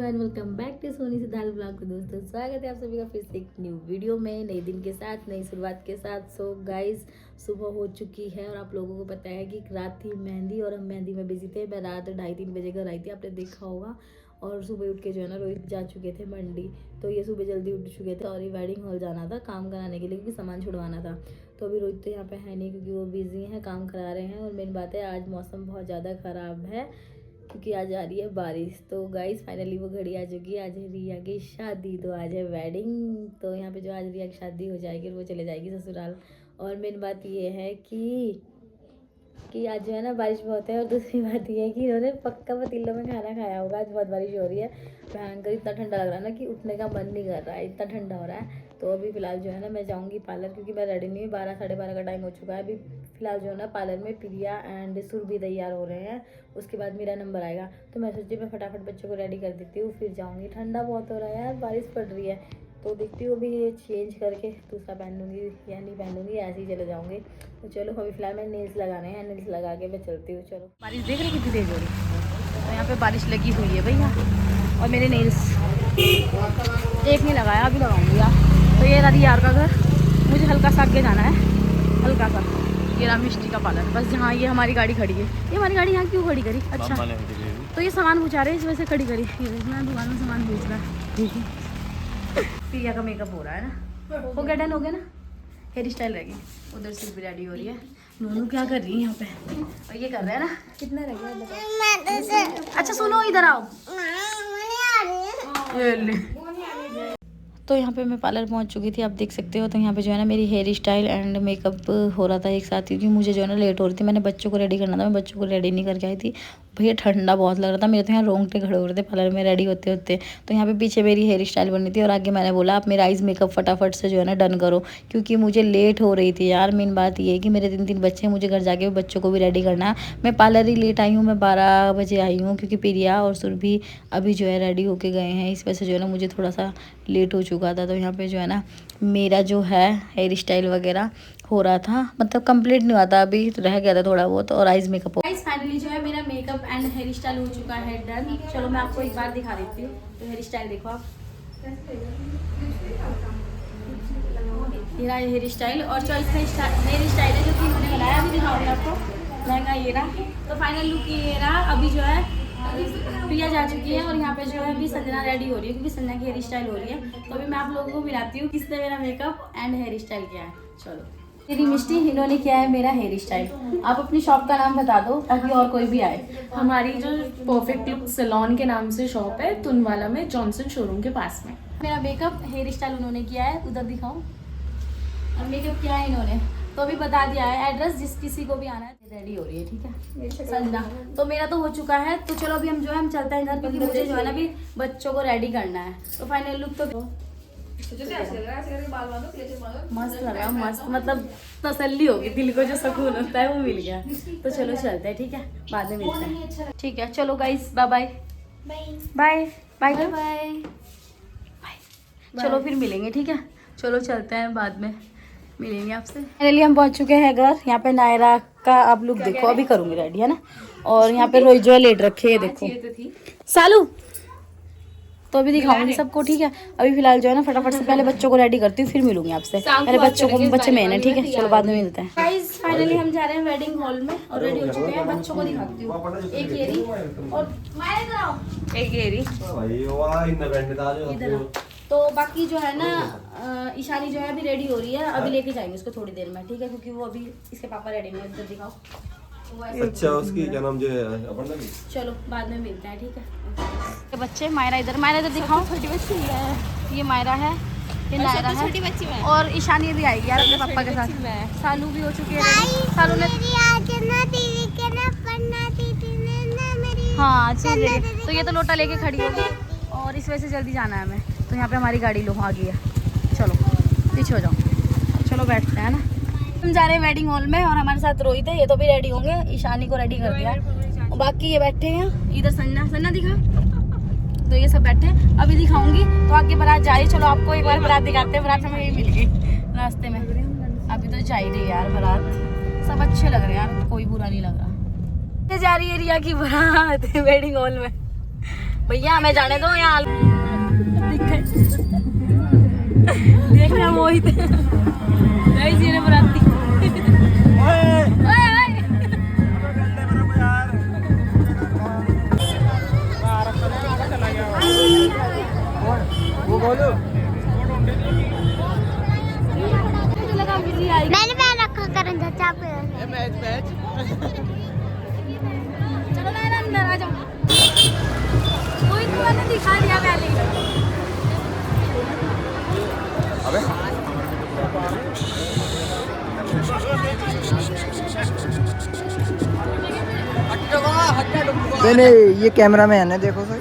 Everyone, welcome back to Soni Siddharth blog. को दोस्तों स्वागत है आप सभी का फिर से एक न्यू वीडियो में, नए दिन के साथ, नई शुरुआत के साथ। सो गाइस, सुबह हो चुकी है और आप लोगों को पता है कि रात थी मेहंदी और हम मेहंदी में बिजी थे। मैं रात 2:30-3 बजे घर आई थी, आपने देखा होगा। और सुबह उठ के जो है ना रोहित जा चुके थे मंडी, तो ये सुबह जल्दी उठ चुके थे और ये वेडिंग हॉल जाना था काम कराने के लिए, क्योंकि सामान छुड़वाना था। तो अभी रोहित तो यहाँ पे है नहीं, क्योंकि वो बिजी हैं, काम करा रहे हैं। और मेन बात है, आज मौसम बहुत ज़्यादा ख़राब है, क्योंकि आज आ रही है बारिश। तो गाइस फाइनली वो घड़ी आ चुकी है। आज है रिया की शादी, तो आज है वेडिंग। तो यहाँ पे जो आज रिया की शादी हो जाएगी और वो चले जाएगी ससुराल। और मेन बात ये है कि आज जो है ना बारिश बहुत है। और दूसरी बात ये है कि इन्होंने पक्का पतीलों में खाना खाया होगा। आज बहुत बारिश हो रही है भयंकर, इतना ठंडा लग रहा है ना कि उठने का मन नहीं कर रहा है, इतना ठंडा हो रहा है। तो अभी फ़िलहाल जो है ना मैं जाऊँगी पार्लर, क्योंकि मैं रेडी नहीं हूँ। 12-12:30 का टाइम हो चुका है। अभी फ़िलहाल जो है ना पार्लर में प्रिया एंड सुर भी तैयार हो रहे हैं, उसके बाद मेरा नंबर आएगा। तो मैं सोची मैं फटाफट बच्चों को रेडी कर देती हूँ, फिर जाऊँगी। ठंडा बहुत हो रहा है यार, बारिश पड़ रही है। तो देखती हूँ अभी ये चेंज करके दूसरा पहनूंगी या नहीं पहनूंगी, ऐसे ही चले जाऊँगी। तो चलो अभी फ़िलहाल मैं नेल्स लगाने हैं, नेल्स लगा के मैं चलती हूँ। चलो, बारिश देख रही कितनी तेज हो रही है। तो यहाँ पे बारिश लगी हुई है भैया। और मेरे नेल्स एक नहीं लगाया, अभी लगाऊंगी यार। तो ये रही यार का घर, मुझे हल्का सा आगे जाना है, हल्का सा। ये रहा मिष्टी का पार्लर, बस जहाँ ये हमारी गाड़ी खड़ी है। ये हमारी गाड़ी यहाँ क्यों खड़ी करी? अच्छा, तो ये सामान पूछा रहे, इस वजह से खड़ी करी। ये देखना दुकान में सामान पूछ रहा है। प्रिया का मेकअप हो रहा है ना, हो गया, डन हो गया ना। हेयर स्टाइल रहेगी, उधर से भी रेडी हो रही है। नूनू क्या कर रही है यहाँ पे? और ये कर रहे हैं ना, कितना रह गया? अच्छा सुनो, इधर आओ। तो यहाँ पे मैं पार्लर पहुँच चुकी थी, आप देख सकते हो। तो यहाँ पे जो है ना मेरी हेयर स्टाइल एंड मेकअप हो रहा था एक साथ, क्योंकि मुझे जो है ना लेट हो रही थी। मैंने बच्चों को रेडी करना था, मैं बच्चों को रेडी नहीं करके आई थी। भैया ठंडा बहुत लग रहा था, मेरे तो यहाँ रोंगटे खड़े हो रहे थे पार्लर में रेडी होते होते। तो यहाँ पे पीछे मेरी हेयर स्टाइल बननी थी और आगे मैंने बोला आप मेरा आइज़ मेकअप फटाफट से जो है ना डन करो, क्योंकि मुझे लेट हो रही थी यार। मेन बात ये है कि मेरे 3 बच्चे हैं, मुझे घर जाके बच्चों को भी रेडी करना है। मैं पार्लर ही लेट आई हूँ, मैं 12 बजे आई हूँ, क्योंकि प्रिया और सुर भी अभी जो है रेडी होके गए हैं। इस वजह से जो है ना मुझे थोड़ा सा लेट हो चुका था। तो यहाँ पे जो है ना मेरा जो है हेयर स्टाइल वगैरह हो रहा था, मतलब कंप्लीट नहीं हुआ था, अभी तो रह गया था थोड़ा बहुत। और आइज मेकअप फाइनली जो है मेरा मेकअप एंड हेयर स्टाइल हो चुका है डन। चलो मैं आपको एक बार दिखा देती हूँ। तो हेयर स्टाइल देखो आप, मेरा हेयर स्टाइल और चॉइस का हेयर स्टाइल है जो कि मैंने बनाया, अभी दिखाऊंगी आपको। लहंगा ये रहा, तो फाइनल लुक ये रहा। अभी जो है प्रिया जा चुकी है और यहाँ पे जो है अभी संजना रेडी हो रही है, क्योंकि संजना की हेयर स्टाइल हो रही है। तो अभी मैं आप लोगों को मिलाती हूँ किसने मेरा मेकअप एंड हेयर स्टाइल किया है। चलो, मेरी मिष्टी, इन्होंने किया है मेरा हेयर स्टाइल। आप अपनी शॉप का नाम बता दो ताकि और कोई भी आए। हमारी जो परफेक्ट लुक सैलून के नाम से शॉप है, तुनवाला में, जॉनसन शोरूम के पास में। मेरा मेकअप हेयर स्टाइल उन्होंने किया है, उधर दिखाओ। और मेकअप किया है इन्होंने, तो अभी बता दिया है एड्रेस, जिस किसी को भी आना है। रेडी हो रही है, ठीक है संजना। तो मेरा तो हो चुका है। तो चलो अभी हम जो है हम चलते हैं घर, क्योंकि मुझे जो है ना अभी बच्चों को रेडी करना है। तो फाइनल लुक तो मस्त लगा, मस्त, मतलब तसल्ली होगी, दिल को जो सुकून होता है वो मिल गया। तो चलो चलते हैं, ठीक है, बाद में मिलते हैं। ठीक है, चलो guys, bye bye bye bye bye bye. चलो फिर मिलेंगे, ठीक है। चलो चलते हैं, बाद में मिलेंगे आपसे। फाइनली हम पहुंच चुके हैं घर। यहाँ पे नायरा का आप लुक देखो, अभी करूंगी रेडी, है ना। और यहाँ पे रोहित जो है लेट रखे है, देखो सालू। तो अभी दिखाऊंगी सबको, ठीक है। अभी फिलहाल जो है ना फटाफट से पहले बच्चों को रेडी करती हूँ, फिर मिलूंगी आपसे। पहले बच्चों को, बच्चे मेन है, ठीक है। चलो बाद में मिलते हैं। गाइस फाइनली हम जा रहे हैं वेडिंग हॉल में और रेडी हो चुके हैं। बच्चों को दिखाती हूँ, एक ये रही और एक ये रही। तो बाकी जो है ना ईशानी जो है अभी रेडी हो रही है, अभी लेके जाएंगे उसको थोड़ी देर में, ठीक है, क्योंकि वो अभी इसके पापा रेडी नहीं है। इधर दिखाओ। अच्छा, उसकी क्या नाम जो है, चलो बाद में मिलते हैं, ठीक है। बच्चे मायरा इधर दिखाओ। छोटी बच्ची है ये, मायरा है, ये नायरा है, छोटी बच्ची है। और ईशानी भी आएगी यार अपने पापा के साथ। सालू भी हो चुकी है, सालू ने हाँ तो ये तो लोटा लेके खड़ी होगी और इस वजह से जल्दी जाना है हमें। तो यहाँ पे हमारी गाड़ी लो आ गई है, चलो पीछे हो जाओ। चलो बैठते हैं ना, हम जा रहे हैं वेडिंग हॉल में। और हमारे साथ रोहित है, ये तो भी रेडी होंगे। ईशानी को रेडी कर दिया और बाकी ये बैठे हैं इधर। संजना दिखा, तो ये सब बैठे हैं, अभी दिखाऊंगी। तो आगे बारात जा रही, चलो आपको एक बार बारात दिखाते हैं। बारात हमें यही मिल गई रास्ते में, अभी तो जा ही रही यार बारात। सब अच्छे लग रहे हैं यार, कोई बुरा नहीं लग रहा। जा रही है रिया की बारात वेडिंग हॉल में। भैया हमें जाने दो यहाँ। देख रहे मोहित ये बराती। वो बोलो मैंने मैं रखा करन चाचा पे मैच मैच चलो ना अंदर आ जाओ। मोहित को मैंने दिखा दिया पहले। अबे नहीं ये कैमरा मैन है देखो सही।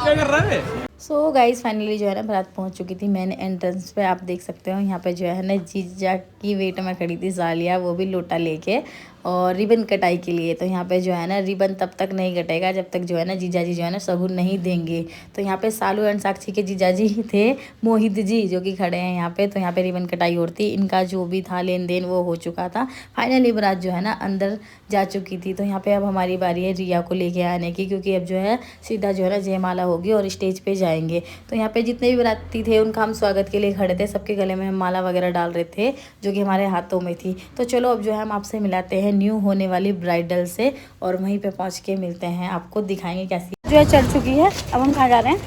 क्या कर रहा है? सो गाइज फाइनली जो है ना बारात पहुंच चुकी थी। मैंने एंट्रेंस पे आप देख सकते हो यहाँ पे जो है ना जीजा की वेट में खड़ी थी सालिया, वो भी लोटा लेके और रिबन कटाई के लिए। तो यहाँ पे जो है ना रिबन तब तक नहीं कटेगा जब तक जो है ना जीजा जी जो है ना शगुन नहीं देंगे। तो यहाँ पे सालू एंड साक्षी के जीजा जी थे मोहित जी जो कि खड़े हैं यहाँ पे। तो यहाँ पे रिबन कटाई और थी, इनका जो भी था लेन देन वो हो चुका था। फाइनली बारात जो है ना अंदर जा चुकी थी। तो यहाँ पे अब हमारी बारी है रिया को लेके आने की, क्योंकि अब जो है सीधा जो है ना जयमाला होगी और स्टेज पे जाएंगे। तो यहाँ पे जितने भी बाराती थे उनका हम स्वागत के लिए खड़े थे, सबके गले में हम माला वगैरह डाल रहे थे जो कि हमारे हाथों में थी। तो चलो अब जो है हम आपसे मिलाते हैं न्यू होने वाली ब्राइडल से और वहीं पे पहुँच के मिलते हैं, आपको दिखाएंगे कैसी जो है चल चुकी है। अब हम कहाँ जा रहे हैं?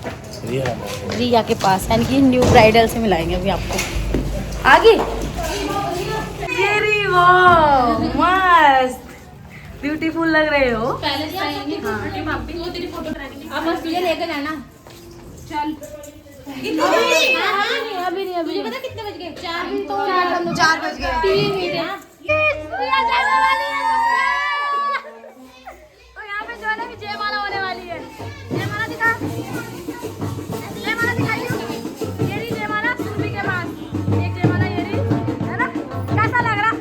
रिया के पास, यानी कि न्यू ब्राइडल से मिलाएंगे अभी आपको। आगे मस्त ब्यूटीफुल लग रहे हो। अब बस तुझे लेकर जाना। चल अभी नहीं तुझे पता कितने बज गए? 4 बज गए। 3 मिनट तो यहाँ पे जो है ना जयमाला होने वाली है। जयमाला दिखा, जयमाला दिखाइए। ये रही जयमाला सुरभि के पास, एक जयमाला ये रही है ना। कैसा लग रहा?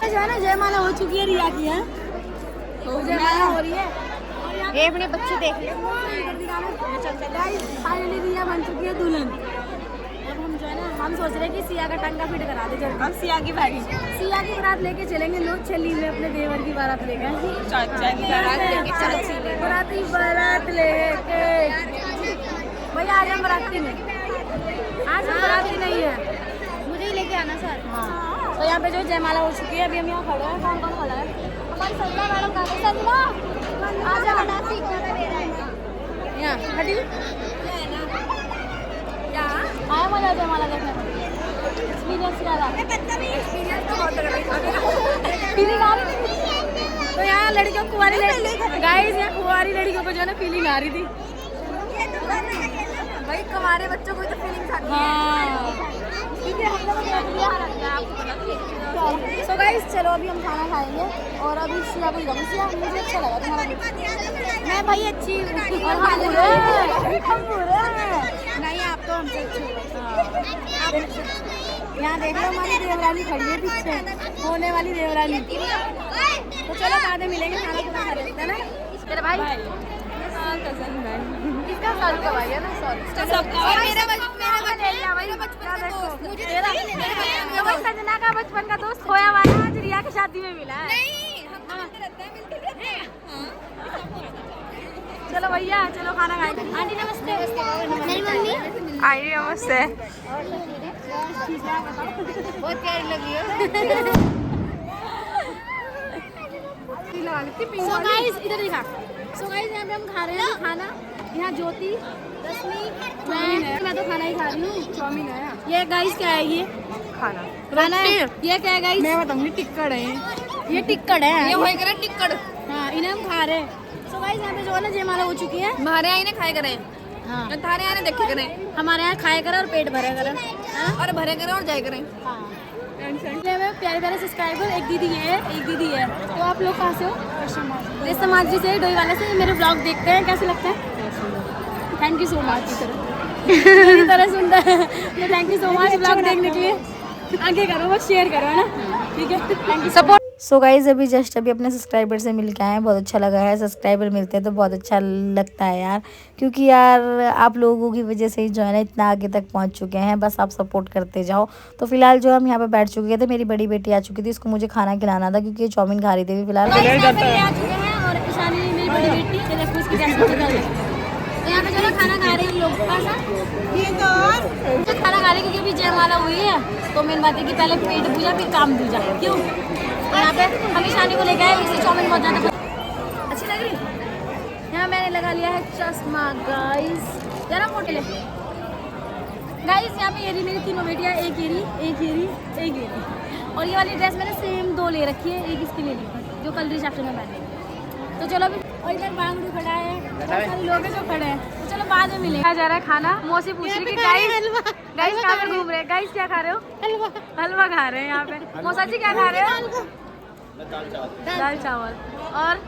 जो है ना जयमाला हो चुकी है रिया की है, जयमाला हो रही है। ये अपने बच्चे देख ले। फाइनली रिया बन चुकी है दुल्हन। अब हम जो है ना हम सोच रहे हैं कि सिया का टंगा फिट करा दे जल्दी। अब सिया की बारी, सिया की बारात लेके चलेंगे लोग छली में अपने देवर की बारात लेके। बाराती बारात लेके भैया आज हम बराती में, आज हम बराती नहीं है, मुझे ही लेके आना सर। हाँ तो यहाँ पे जो जयमाला हो चुकी है, अभी हम यहाँ खड़े हैं। कौन कौन खड़ा है? हमारी संजना मैडम का संजना यहाँ हटी आया मजा आता है माला देखने में एक्सपीरियंस क्या रहा एक्सपीरियंस तो बहुत फीलिंग आ रही थी तो यहाँ लड़कियों कुंवारी गाइस यहाँ कुंवारी लड़कियों को जो है ना फीलिंग आ रही थी भाई कुंवारे बच्चों को तो फीलिंग आती है क्योंकि हम लोग यहाँ रखते हैं आपको पता। सो गाइस चलो अभी हम खाना खाएंगे और अभी शिया को जाऊँगी। शिया मुझे अच्छा लगा तुम्हारा मैं भाई अच्छी और हम बुरे नहीं आप तो हमसे अच्छे यहाँ देख लो हमारी देवरानी खड़ी है पीछे होने वाली देवरानी। तो चलो बाद में मिलेंगे खाना खुना खा लेते हैं ना तेरे भाई किसका सालू का भाई है ना सॉरी मेरा तो भाई संजना का बचपन का दोस्त खोया हुआ है आज रिया की शादी में मिला है चलो भैया चलो खाना खाएंगे। आंटी नमस्ते मेरी मम्मी आई नमस्ते बहुत प्यारी लगी हो। सो गाइस इधर दिखा। सो गाइस यहाँ पे हम खा रहे हैं खाना। यहाँ ज्योति रश्मि मैं तो खाना ही खा रही हूँ। चाउमीन है ये गाइस क्या है ये खाना है ये क्या है गाइस मैं बताऊंगी टिक्कड़ है ये टिक्कड़ है ये होई करे टिक्कड़ हाँ इन्हें हम खा रहे हैं। सो गाइस यहाँ पे जो है ना जयमाला हो चुकी है हमारे यहाँ इन्हें खाए करें हाँ थारे यहाँ देखे करें हमारे यहाँ खाए करें और पेट भरे करें और भरे करें और जाए करें हाँ प्यारे प्यारे सब्सक्राइबर एक दीदी है तो आप लोग कहाँ से हो इस समाज जी से डोई वाले से मेरे ब्लॉग देखते हैं कैसे लगता है थैंक यू सो मच मेरी तरह सुनता है तो thank you so much blog देखने के लिए आगे करो बस शेयर करो है ना ठीक है thank you support. So guys अभी अपने सब्सक्राइबर से मिल के आए हैं बहुत अच्छा लगा है। सब्सक्राइबर मिलते हैं तो बहुत अच्छा लगता है यार क्योंकि यार आप लोगों की वजह से ही जो है ना इतना आगे तक पहुंच चुके हैं बस आप सपोर्ट करते जाओ। तो फिलहाल जो हम यहाँ पे बैठ चुके थे मेरी बड़ी बेटी आ चुकी थी इसको मुझे खाना खिलाना था क्योंकि ये चाउमीन खा रही थी फिलहाल यहाँ पे जो खाना खा रहे हैं हम लोग खाना खा रहे क्योंकि अभी जयमाला हुई है तो मेन बात है कि पहले पेट पूजा फिर काम पूजा क्यों तो यहाँ पे हम शादी को लेके आए इसी चाउमीन बहुत ज़्यादा अच्छी लग रही। यहाँ मैंने लगा लिया है चश्मा गाइस जरा मोटे गाइस यहाँ पे ये रही मेरी तीनों बेटियाँ एक ये और ये वाली ड्रेस मैंने सेम 2 ले रखी है एक इसकी ले ली जो कल रिसेप्शन में पहने तो चलो अभी और इधर बांगड़ू खड़ा है बहुत सारे लोग हैं जो खड़े हैं तो चलो बाद में मिलेगा जा रहा है खाना मौसी पूछ रही है गाइस कहाँ पे घूम रहे हैं गाइस क्या खा रहे हो हलवा खा रहे हैं यहाँ पे मौसा जी क्या खा रहे हो दाल चावल और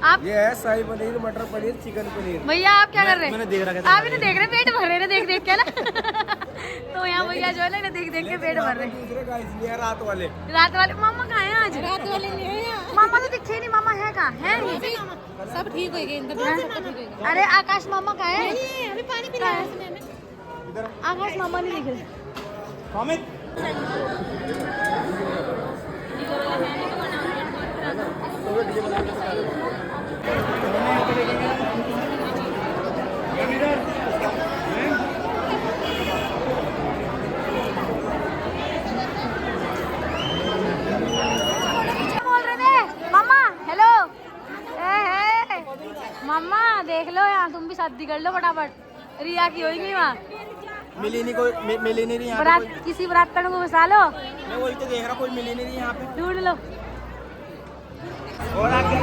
आप ये है शाही पनीर मटर पनीर चिकन पनीर भैया आप क्या कर रहे हैं मैंने देख रखा आप इन्हें देख रहे पेट भर रहे हैं देख देख के ना तो यहाँ भैया जो है ना इन्हें देख देख के पेट भर रहे हैं दूसरे गाइस ये है रात वाले मामा कहाँ है आज रात वाले मामा तो दिखे नहीं मामा है कहाँ है सब ठीक हो गए अरे आकाश मामा कहाँ है अभी पानी पी रहा है आकाश मामा नहीं दिख रहे मम्मा देख लो यहाँ तुम भी शादी कर लो फटाफट रिया की होगी वहाँ मिली नहीं रही बरात किसी बरातन को बसा लो मैं वही तो देख रहा कोई मिली नहीं रही यहाँ पे ढूंढ लो और आगे आ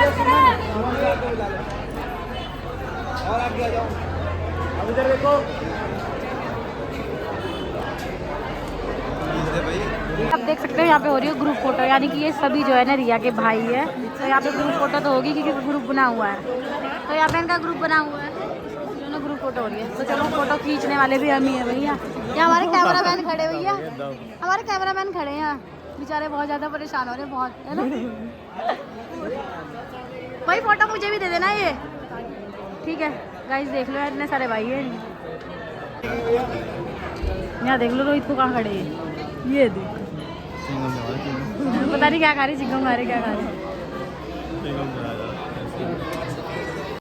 जाओ अब इधर देखो आप देख सकते हैं यहाँ पे हो रही है ग्रुप फोटो यानी कि ये सभी जो है ना रिया के भाई है तो यहाँ पे ग्रुप फोटो तो होगी क्योंकि ग्रुप बना हुआ है तो यहाँ पे इनका ग्रुप बना हुआ है जो ना ग्रुप फोटो हो रही है तो चलो फोटो खींचने वाले भी हम ही है भैया यहाँ हमारे कैमरामैन खड़े भैया हमारे कैमरामैन खड़े हैं यहाँ बेचारे बहुत ज़्यादा परेशान हो रहे हैं बहुत है ना भाई फोटो मुझे भी दे देना ये ठीक है गाइस देख लो यार इतने सारे भाई हैं यहाँ देख लो रोहित को कहाँ खड़े हैं ये देख पता नहीं क्या खा रही चिकन खा रहे क्या खा रहे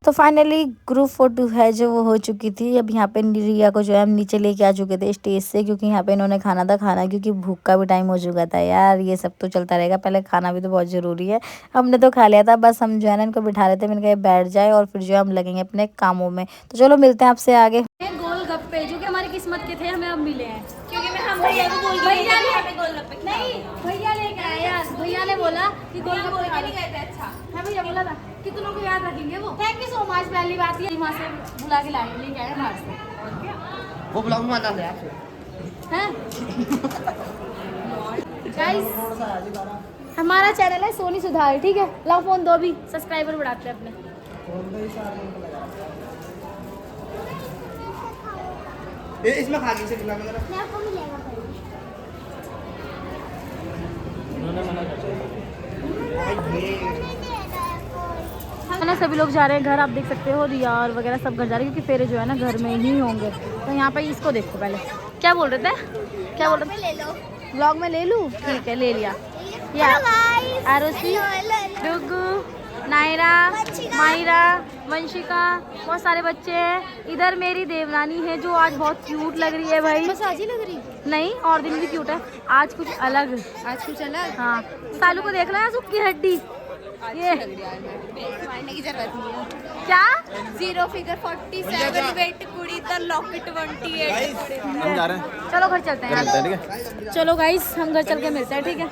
तो फाइनली ग्रुप फोटो है जो वो हो चुकी थी। अब यहाँ पे रिया को जो है हम नीचे लेके आ चुके थे स्टेज से, क्योंकि यहाँ पे इन्होंने खाना था खाना, क्योंकि भूख का भी टाइम हो चुका था यार। ये सब तो चलता रहेगा, पहले खाना भी तो बहुत ज़रूरी है। हमने तो खा लिया था, बस हम जो है ना इनको बिठा रहे थे। मैंने कहा बैठ जाए और फिर जो है हम लगेंगे अपने कामों में। तो चलो मिलते हैं आपसे आगे। गोलगप्पे जो कि हमारी किस्मत के थे, हमें अब मिले हैं, क्योंकि मैं हम भैया को बोल भैया नहीं भैया लेके आए यार। भैया ने बोला कि गोलगप्पे नहीं गए थे। अच्छा है, भैया बोला था कि तुम लोग को याद रखेंगे वो। Thank you so much. पहली बात ये वहाँ से बुला के लाए लेके आए बाहर से। वो ब्लॉग में आना है हैं गाइस, हमारा चैनल है सोनी सुधार, ठीक है। लाओ फोन दो भी, सब्सक्राइबर बढ़ाते हैं अपने। इसमें खा से खिला मेरा है ना। सभी लोग जा रहे हैं घर, आप देख सकते हो। रिया और वगैरह सब घर जा रहे हैं, क्योंकि फेरे जो है ना घर में ही होंगे। तो यहाँ पे इसको देखो पहले, क्या बोल रहे थे, क्या बोल रहे थे, ले लो। व्लॉग में ले लूँ, ठीक है ले लिया। या आरुषि, डुगू, नायरा, मायरा, वंशिका, बहुत सारे बच्चे हैं। इधर मेरी देवरानी है जो आज बहुत क्यूट लग रही है भाई। बस आज ही लग रही। नहीं और दिन भी क्यूट है, आज कुछ अलग। आज कुछ अलग। हाँ सालू को देख लो यार, उसकी हड्डी ये मारने की जरूरत नहीं है। क्या 0 फिगर 47 वेट कुड़ी द लॉकेट 28। हम जा रहे हैं। चलो घर चलते हैं। ठीक है चलो गाइस हम घर चल के मिलते हैं, ठीक है।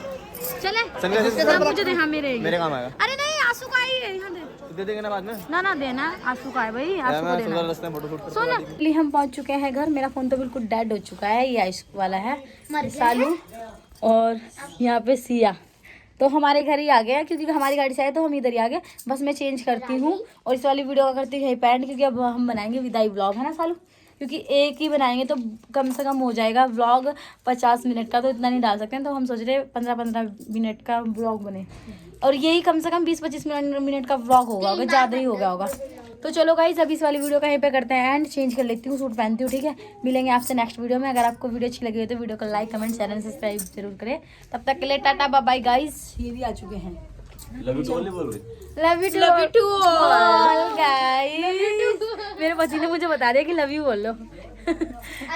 चले मुझे दे, हाँ मेरे काम आएगा। अरे नहीं आंसू का ही है, यहाँ दे देंगे ना बाद में। ना देना आंसू का है भाई, आंसू को देना। रास्ते में फोटो शूट सुन लिए हम पहुंच चुके हैं घर। मेरा फोन तो बिल्कुल डेड हो चुका है, ये आयुष वाला है सालू और यहाँ पे सिया। तो हमारे घर ही आ गया, क्योंकि हमारी गाड़ी से आए तो हम इधर ही आ गए। बस मैं चेंज करती हूँ और इस वाली वीडियो का करती हूँ यही पैंट, क्योंकि अब हम बनाएंगे विदाई व्लॉग, है ना सालू। क्योंकि एक ही बनाएंगे तो कम से कम हो जाएगा व्लॉग 50 मिनट का, तो इतना नहीं डाल सकते हैं। तो हम सोच रहे 15-15 मिनट का व्लॉग बने, और यही कम से कम 20-25 मिनट का व्लॉग होगा, ज़्यादा ही हो गया होगा। तो चलो गाइस अभी इस वाली वीडियो का यहीं पे करते हैं एंड। चेंज कर लेती हूँ, सूट पहनती हूँ, ठीक है। मिलेंगे आपसे नेक्स्ट वीडियो में। अगर आपको वीडियो अच्छी लगी हो तो वीडियो को लाइक कमेंट चैनल सब्सक्राइब जरूर करें। तब तक के लिए टाटा बाय बाय गाइस। ये भी आ चुके हैं। Love you to all guys. मेरे पति ने मुझे बता दिया कि लव यू बोल लो।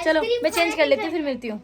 चलो मैं चेंज कर लेती हूँ, फिर मिलती हूँ।